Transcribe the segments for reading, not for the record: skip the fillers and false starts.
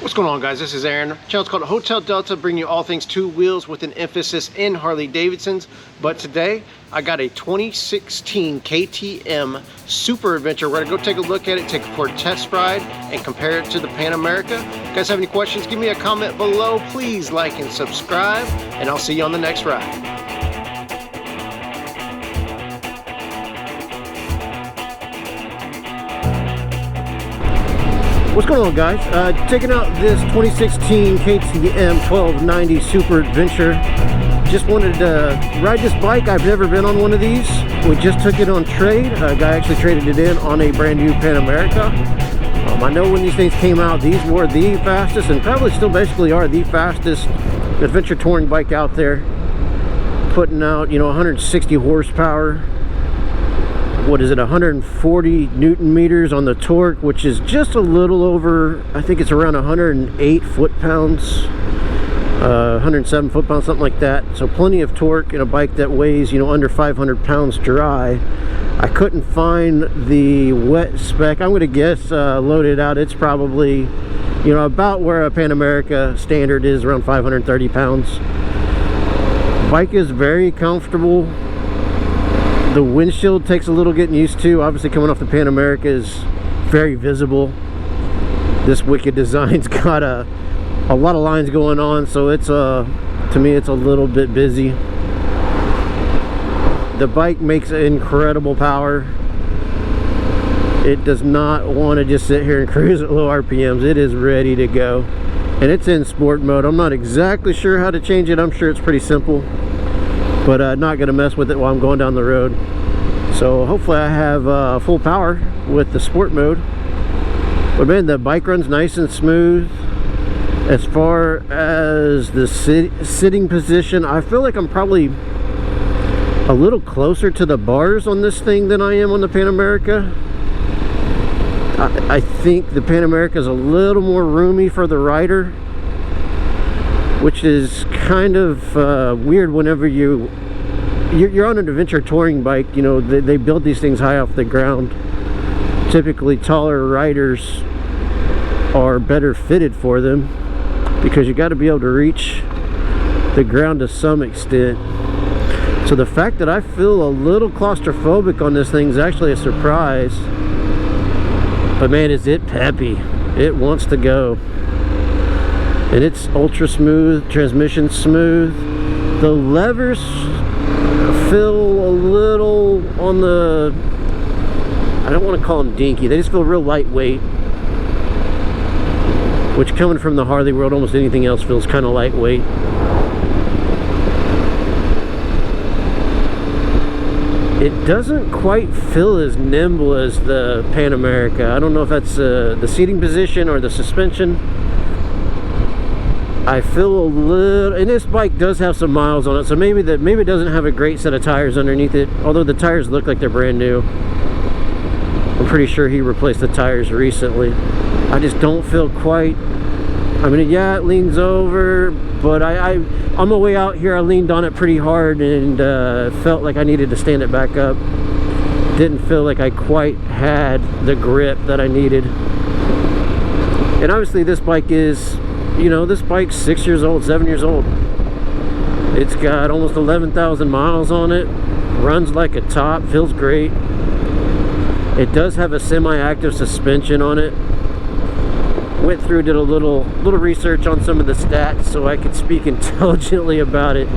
What's going on, guys? This is Aaron. The channel's called Hotel Delta, bringing you all things two wheels with an emphasis in Harley-Davidsons. But today I got a 2016 KTM Super Adventure. We're gonna go take a look at it, take it for a test ride, and compare it to the Pan America. If you guys have any questions, give me a comment below. Please like and subscribe, and I'll see you on the next ride. What's going on, guys? Checking out this 2016 KTM 1290 Super Adventure. Just wanted to ride this bike. I've never been on one of these. We just took it on trade. A guy actually traded it in on a brand new Pan America. I know when these things came out, these were the fastest, and probably still basically are the fastest adventure touring bike out there. Putting out, 160 horsepower. What is it, 140 Newton meters on the torque, which is just a little over, I think it's around 108 foot-pounds, 107 foot-pounds, something like that. So plenty of torque in a bike that weighs, under 500 pounds dry. I couldn't find the wet spec. I'm going to guess loaded out, it's probably, about where a Pan America standard is, around 530 pounds. Bike is very comfortable. The windshield takes a little getting used to. Obviously, coming off the Pan America is very visible. This wicked design's got a lot of lines going on, so it's to me it's a little bit busy. The bike makes incredible power. It does not want to just sit here and cruise at low RPMs. It is ready to go, and it's in sport mode. I'm not exactly sure how to change it. I'm sure it's pretty simple, but not gonna mess with it while I'm going down the road. So hopefully I have full power with the sport mode. But man, the bike runs nice and smooth. As far as the sitting position, I feel like I'm probably a little closer to the bars on this thing than I am on the Pan America. I think the Pan America is a little more roomy for the rider, which is kind of weird whenever you're on an adventure touring bike. They build these things high off the ground. Typically taller riders are better fitted for them because you got to be able to reach the ground to some extent. So the fact that I feel a little claustrophobic on this thing is actually a surprise. But man, is it peppy. It wants to go. And it's ultra smooth, transmission smooth. The levers feel a little on the, I don't want to call them dinky, they just feel real lightweight, which coming from the Harley world, almost anything else feels kind of lightweight. It doesn't quite feel as nimble as the Pan America. I don't know if that's the seating position or the suspension. I feel a little, and this bike does have some miles on it, so maybe it doesn't have a great set of tires underneath it, although the tires look like they're brand new. I'm pretty sure he replaced the tires recently. I just don't feel quite, yeah, it leans over, but on my way out here I leaned on it pretty hard and felt like I needed to stand it back up. Didn't feel like I quite had the grip that I needed. And obviously this bike is, this bike's 6 years old, 7 years old. It's got almost 11,000 miles on it. Runs like a top, feels great. It does have a semi-active suspension on it. Went through, did a little research on some of the stats so I could speak intelligently about it.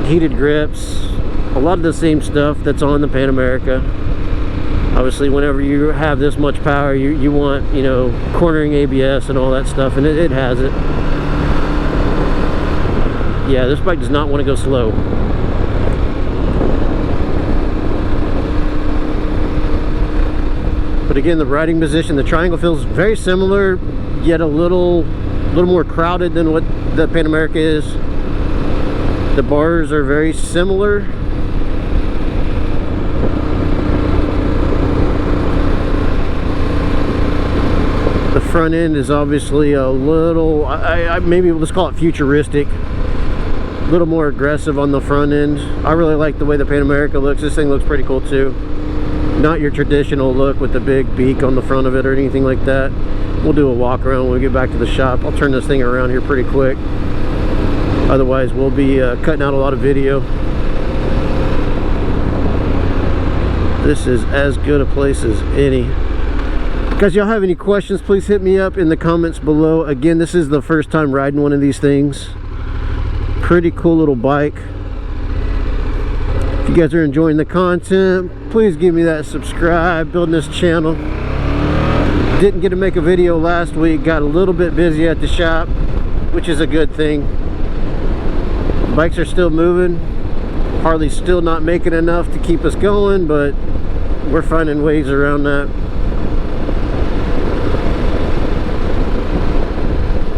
Heated grips, a lot of the same stuff that's on the Pan America. Obviously, whenever you have this much power, you want, cornering ABS and all that stuff, and it has it. Yeah, this bike does not want to go slow. But again, the riding position, the triangle feels very similar, yet a little more crowded than what the Pan America is. The bars are very similar. The front end is obviously a little, maybe let's call it futuristic. A little more aggressive on the front end. I really like the way the Pan America looks. This thing looks pretty cool too. Not your traditional look with the big beak on the front of it or anything like that. we'll do a walk around when we get back to the shop. I'll turn this thing around here pretty quick. Otherwise, we'll be cutting out a lot of video. This is as good a place as any. Guys, y'all have any questions, please hit me up in the comments below. Again, this is the first time riding one of these things. Pretty cool little bike. If you guys are enjoying the content, please give me that subscribe, building this channel. Didn't get to make a video last week, got a little bit busy at the shop, which is a good thing. Bikes are still moving. Harley's still not making enough to keep us going, but we're finding ways around that.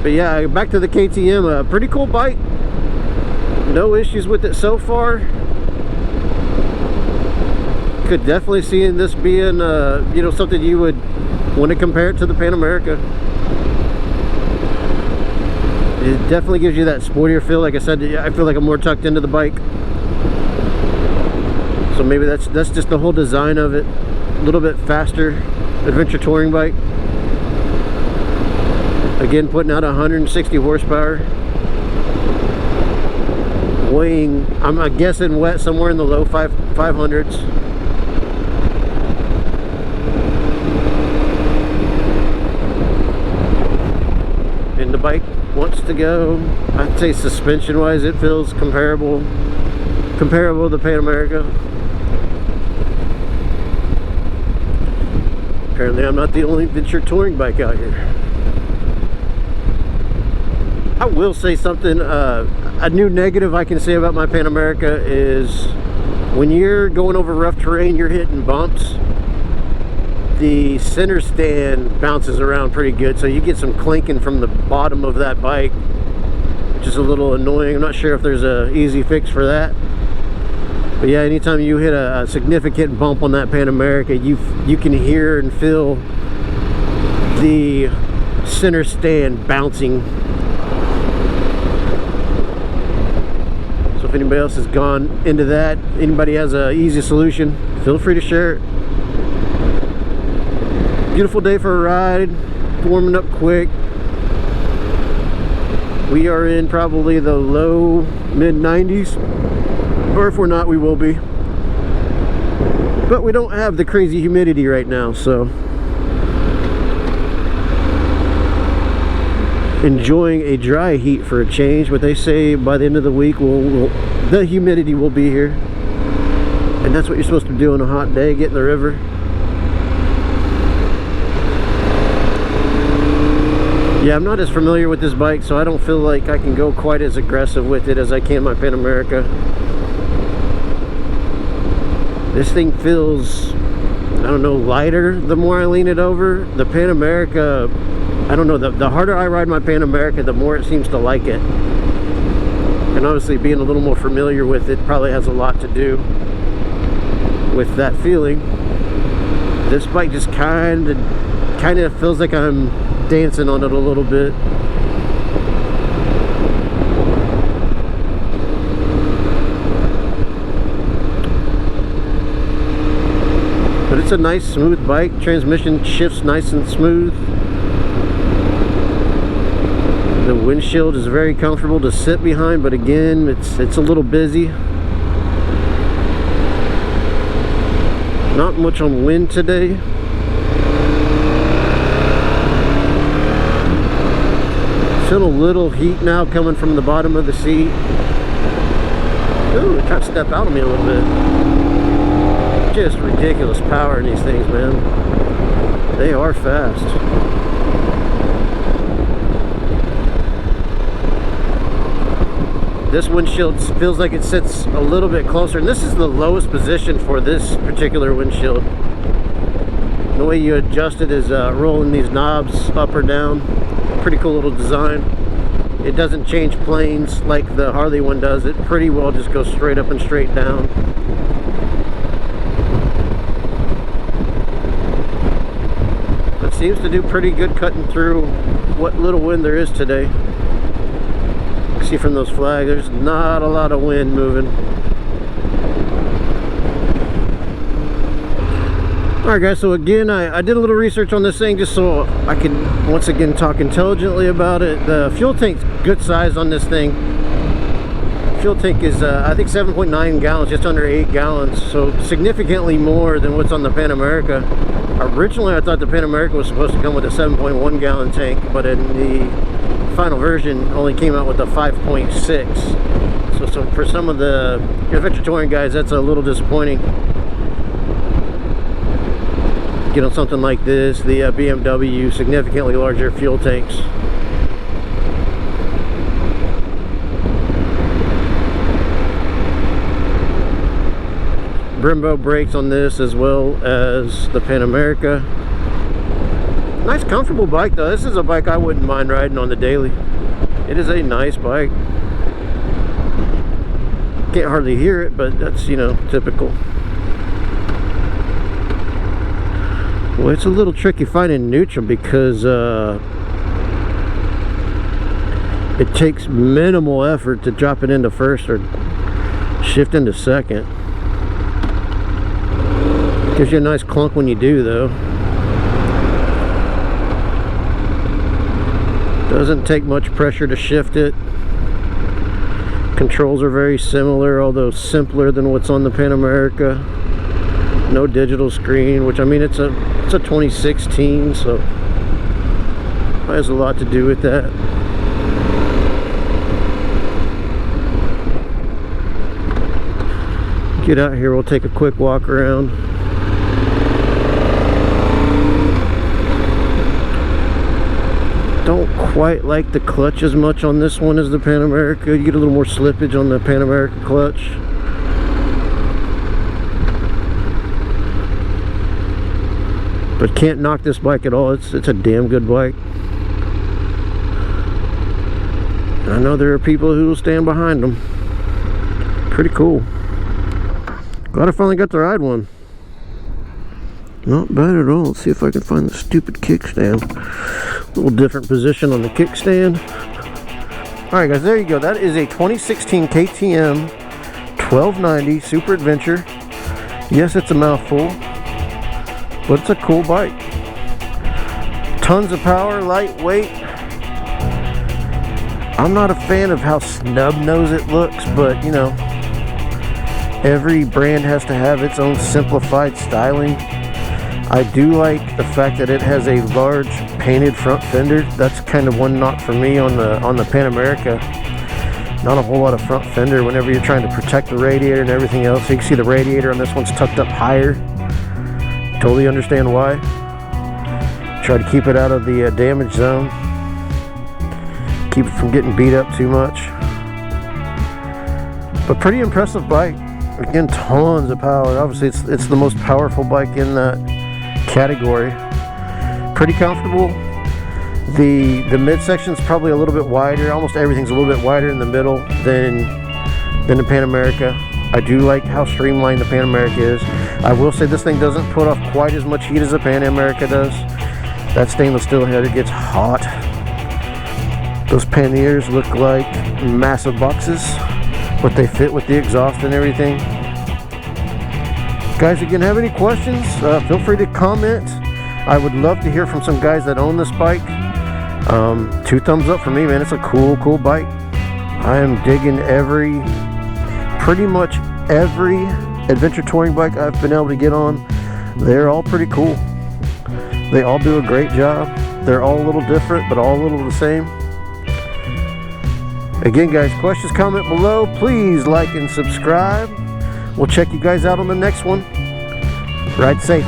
But yeah, back to the KTM, a pretty cool bike. No issues with it so far. Could definitely see this being you know, something you would want to compare it to the Pan America. It definitely gives you that sportier feel. Like I said, I feel like I'm more tucked into the bike. So maybe that's just the whole design of it. A little bit faster adventure touring bike. Again, putting out 160 horsepower. Weighing, I'm guessing wet somewhere in the low 500s. And the bike wants to go. I'd say suspension wise it feels comparable to the Pan America. Apparently I'm not the only adventure touring bike out here. I will say something, a new negative I can say about my Pan America is when you're going over rough terrain, you're hitting bumps, the center stand bounces around pretty good, so you get some clinking from the bottom of that bike, which is a little annoying. I'm not sure if there's a easy fix for that, but yeah, anytime you hit a significant bump on that Pan America, you can hear and feel the center stand bouncing. So if anybody else has gone into that, anybody has an easy solution, feel free to share it. Beautiful day for a ride, warming up quick. We are in probably the low mid 90s, or if we're not, we will be. But we don't have the crazy humidity right now, so enjoying a dry heat for a change. But they say by the end of the week the humidity will be here, and that's what you're supposed to do on a hot day, get in the river. Yeah, I'm not as familiar with this bike, so I don't feel like I can go quite as aggressive with it as I can my Pan America. This thing feels, I don't know, lighter the more I lean it over. The Pan America, I don't know, the harder I ride my Pan America, the more it seems to like it. And obviously being a little more familiar with it probably has a lot to do with that feeling. This bike just kind of feels like I'm dancing on it a little bit. But it's a nice smooth bike. Transmission shifts nice and smooth. The windshield is very comfortable to sit behind, but again, it's a little busy. Not much on wind today. Feel a little heat now coming from the bottom of the seat. Ooh, it tried to step out on me a little bit. Just ridiculous power in these things, man. They are fast. This windshield feels like it sits a little bit closer, and this is the lowest position for this particular windshield. The way you adjust it is rolling these knobs up or down. Pretty cool little design. It doesn't change planes like the Harley one does. It pretty well just goes straight up and straight down. It seems to do pretty good cutting through what little wind there is today. See from those flags, there's not a lot of wind moving. Alright guys, so again, I did a little research on this thing just so I could once again talk intelligently about it. The fuel tank's good size on this thing. Fuel tank is I think 7.9 gallons, just under 8 gallons, so significantly more than what's on the Pan America. Originally I thought the Pan America was supposed to come with a 7.1 gallon tank, but in the final version only came out with a 5.6. So for some of the adventure touring guys, that's a little disappointing. You know, something like this, the BMW, significantly larger fuel tanks. Brembo brakes on this as well as the Pan America. Nice comfortable bike though. This is a bike I wouldn't mind riding on the daily. It is a nice bike. Can't hardly hear it, but that's, you know, typical. Well, it's a little tricky finding neutral because it takes minimal effort to drop it into first or shift into second. Gives you a nice clunk when you do though. Doesn't take much pressure to shift it. Controls are very similar, although simpler than what's on the Pan America. No digital screen, which I mean it's a 2016, so has a lot to do with that. Get out here, we'll take a quick walk around. Don't quite like the clutch as much on this one as the Pan America. You get a little more slippage on the Pan America clutch. But can't knock this bike at all. It's a damn good bike. And I know there are people who will stand behind them. Pretty cool. Glad I finally got to ride one. Not bad at all. Let's see if I can find the stupid kickstand. A little different position on the kickstand. Alright guys, there you go. That is a 2016 KTM 1290 Super Adventure. Yes, it's a mouthful, but it's a cool bike. Tons of power, lightweight. I'm not a fan of how snub-nosed it looks, but you know, every brand has to have its own simplified styling. I do like the fact that it has a large painted front fender. That's kind of one knock for me on the Pan America. Not a whole lot of front fender whenever you're trying to protect the radiator and everything else. You can see the radiator on this one's tucked up higher. Totally understand why. Try to keep it out of the damage zone. Keep it from getting beat up too much. But pretty impressive bike. Again, tons of power. Obviously it's the most powerful bike in that category. Pretty comfortable. The midsection is probably a little bit wider. Almost everything's a little bit wider in the middle than the Pan America. I do like how streamlined the Pan America is. I will say this thing doesn't put off quite as much heat as the Pan America does. That stainless steel header gets hot. Those panniers look like massive boxes, but they fit with the exhaust and everything. Guys, again, have any questions, feel free to comment. I would love to hear from some guys that own this bike. 2 thumbs up for me, man. It's a cool bike. I am digging pretty much every adventure touring bike I've been able to get on. They're all pretty cool. They all do a great job. They're all a little different, but all a little the same. Again, guys, questions, comment below. Please like and subscribe. We'll check you guys out on the next one. Ride safe.